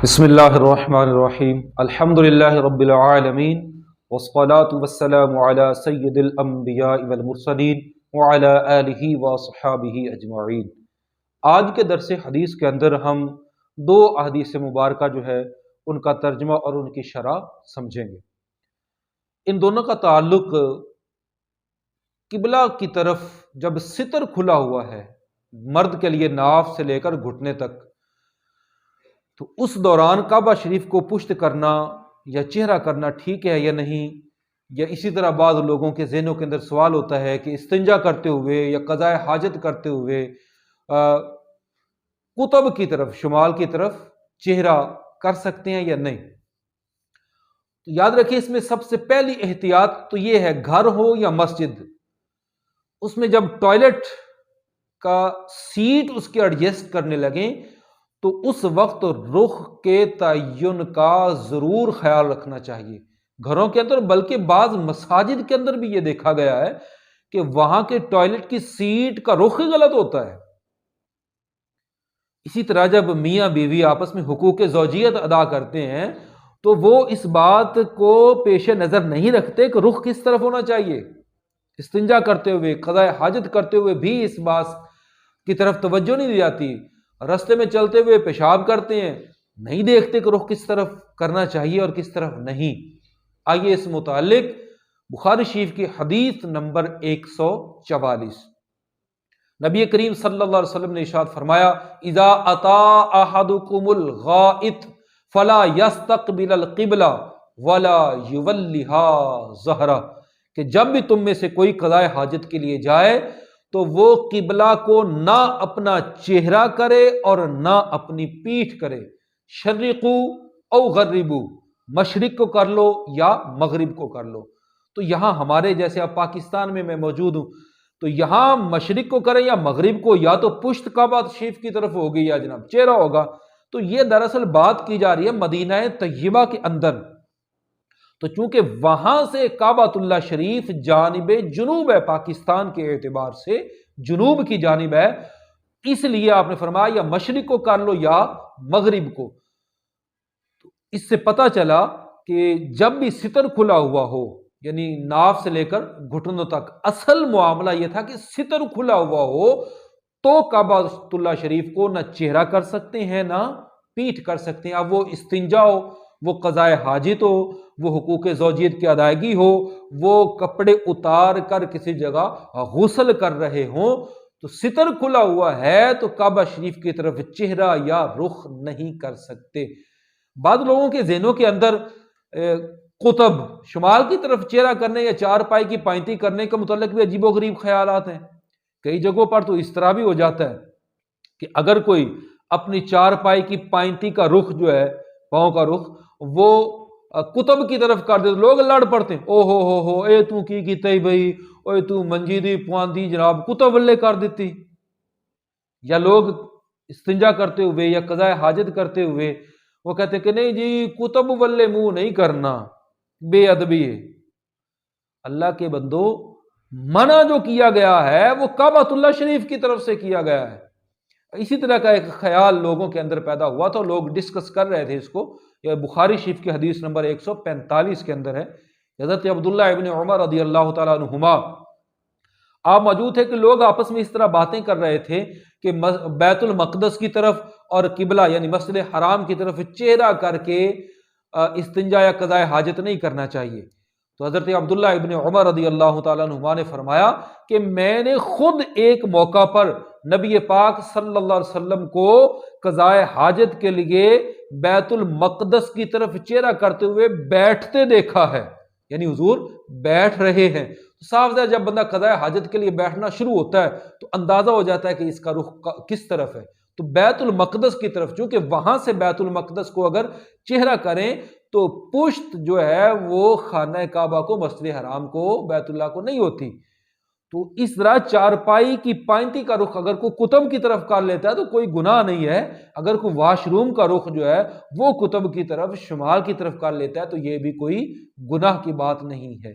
بسم اللہ الرحمن الرحیم الحمد للہ رب العالمین والصلاة والسلام علی سید الانبیاء والمرسلین وعلی آلہ وصحابہ اجمعین۔ آج کے درس حدیث کے اندر ہم دو احادیث مبارکہ جو ہے ان کا ترجمہ اور ان کی شرح سمجھیں گے۔ ان دونوں کا تعلق قبلہ کی طرف جب ستر کھلا ہوا ہے مرد کے لیے ناف سے لے کر گھٹنے تک، تو اس دوران کعبہ شریف کو پشت کرنا یا چہرہ کرنا ٹھیک ہے یا نہیں، یا اسی طرح بعض لوگوں کے ذہنوں کے اندر سوال ہوتا ہے کہ استنجا کرتے ہوئے یا قضاء حاجت کرتے ہوئے قطب کی طرف، شمال کی طرف چہرہ کر سکتے ہیں یا نہیں۔ تو یاد رکھیں اس میں سب سے پہلی احتیاط تو یہ ہے، گھر ہو یا مسجد، اس میں جب ٹوائلٹ کا سیٹ اس کے ایڈجسٹ کرنے لگیں تو اس وقت رخ کے تعین کا ضرور خیال رکھنا چاہیے۔ گھروں کے اندر بلکہ بعض مساجد کے اندر بھی یہ دیکھا گیا ہے کہ وہاں کے ٹوائلٹ کی سیٹ کا رخ غلط ہوتا ہے۔ اسی طرح جب میاں بیوی آپس میں حقوق زوجیت ادا کرتے ہیں تو وہ اس بات کو پیش نظر نہیں رکھتے کہ رخ کس طرف ہونا چاہیے۔ استنجا کرتے ہوئے، قضاء حاجت کرتے ہوئے بھی اس بات کی طرف توجہ نہیں دی جاتی۔ رستے میں چلتے ہوئے پیشاب کرتے ہیں، نہیں دیکھتے کہ رخ کس طرف کرنا چاہیے اور کس طرف نہیں۔ آئیے اس متعلق بخاری شریف کی حدیث نمبر 144، نبی کریم صلی اللہ علیہ وسلم نے ارشاد فرمایا: اذا اتی احدکم الغائط فلا یستقبل القبلہ ولا یولیھا ظہرہ، کہ جب بھی تم میں سے کوئی قضاء حاجت کے لیے جائے تو وہ قبلہ کو نہ اپنا چہرہ کرے اور نہ اپنی پیٹھ کرے۔ شرقو او غربو، مشرق کو کر لو یا مغرب کو کر لو۔ تو یہاں ہمارے جیسے اب پاکستان میں موجود ہوں تو یہاں مشرق کو کریں یا مغرب کو، یا تو پشت کعبہ شریف کی طرف ہوگی یا جناب چہرہ ہوگا۔ تو یہ دراصل بات کی جا رہی ہے مدینہ طیبہ کے اندر، تو چونکہ وہاں سے کعبۃ اللہ شریف جانب جنوب ہے، پاکستان کے اعتبار سے جنوب کی جانب ہے، اس لیے آپ نے فرمایا یا مشرق کو کر لو یا مغرب کو۔ تو اس سے پتہ چلا کہ جب بھی ستر کھلا ہوا ہو، یعنی ناف سے لے کر گھٹنوں تک، اصل معاملہ یہ تھا کہ ستر کھلا ہوا ہو تو کعبۃ اللہ شریف کو نہ چہرہ کر سکتے ہیں نہ پیٹھ کر سکتے ہیں۔ اب وہ استنجا ہو، وہ قضاء حاجت ہو، وہ حقوق زوجیت کی ادائیگی ہو، وہ کپڑے اتار کر کسی جگہ غسل کر رہے ہوں، تو ستر کھلا ہوا ہے تو کعبہ شریف کی طرف چہرہ یا رخ نہیں کر سکتے۔ بعض لوگوں کے ذہنوں کے اندر قطب، شمال کی طرف چہرہ کرنے یا چار پائی کی پائنتی کرنے کے متعلق بھی عجیب و غریب خیالات ہیں۔ کئی جگہوں پر تو اس طرح بھی ہو جاتا ہے کہ اگر کوئی اپنی چار پائی کی پائنتی کا رخ جو ہے، پاؤں کا رخ، وہ قطب کی طرف کر دے تو لوگ لڑ پڑتے ہیں، او ہو اے تو کی کیتے بھئی، اوے تو منجی دی پواندی جناب قطب والے کر دیتی۔ یا لوگ استنجا کرتے ہوئے یا قضاء حاجت کرتے ہوئے وہ کہتے ہیں کہ نہیں جی قطب والے منہ نہیں کرنا، بے ادبی ہے۔ اللہ کے بندو، منع جو کیا گیا ہے وہ کعبۃ اللہ شریف کی طرف سے کیا گیا ہے۔ اسی طرح کا ایک خیال لوگوں کے اندر پیدا ہوا تو لوگ ڈسکس کر رہے تھے اس کو، یہ بخاری شریف کی حدیث نمبر 145 کے اندر ہے۔ حضرت عبداللہ ابن عمر رضی اللہ تعالیٰ عنہما آپ موجود تھے کہ لوگ آپس میں اس طرح باتیں کر رہے تھے کہ بیت المقدس کی طرف اور قبلہ یعنی مسجد حرام کی طرف چہرہ کر کے استنجا یا قضاء حاجت نہیں کرنا چاہیے۔ تو حضرت عبداللہ ابن عمر رضی اللہ تعالیٰ عنہما نے فرمایا کہ میں نے خود ایک موقع پر نبی پاک صلی اللہ علیہ وسلم کو قضاء حاجت کے لیے بیت المقدس کی طرف چہرہ کرتے ہوئے بیٹھتے دیکھا ہے، یعنی حضور بیٹھ رہے ہیں۔ صاف ظاہر جب بندہ قضاء حاجت کے لیے بیٹھنا شروع ہوتا ہے تو اندازہ ہو جاتا ہے کہ اس کا رخ کس طرف ہے۔ تو بیت المقدس کی طرف، چونکہ وہاں سے بیت المقدس کو اگر چہرہ کریں تو پشت جو ہے وہ خانہ کعبہ کو، مسجد حرام کو، بیت اللہ کو نہیں ہوتی۔ تو اس طرح چارپائی کی پائنتی کا رخ اگر کوئی قطب کی طرف کر لیتا ہے تو کوئی گناہ نہیں ہے۔ اگر کوئی واش روم کا رخ جو ہے وہ قطب کی طرف، شمال کی طرف کر لیتا ہے تو یہ بھی کوئی گناہ کی بات نہیں ہے۔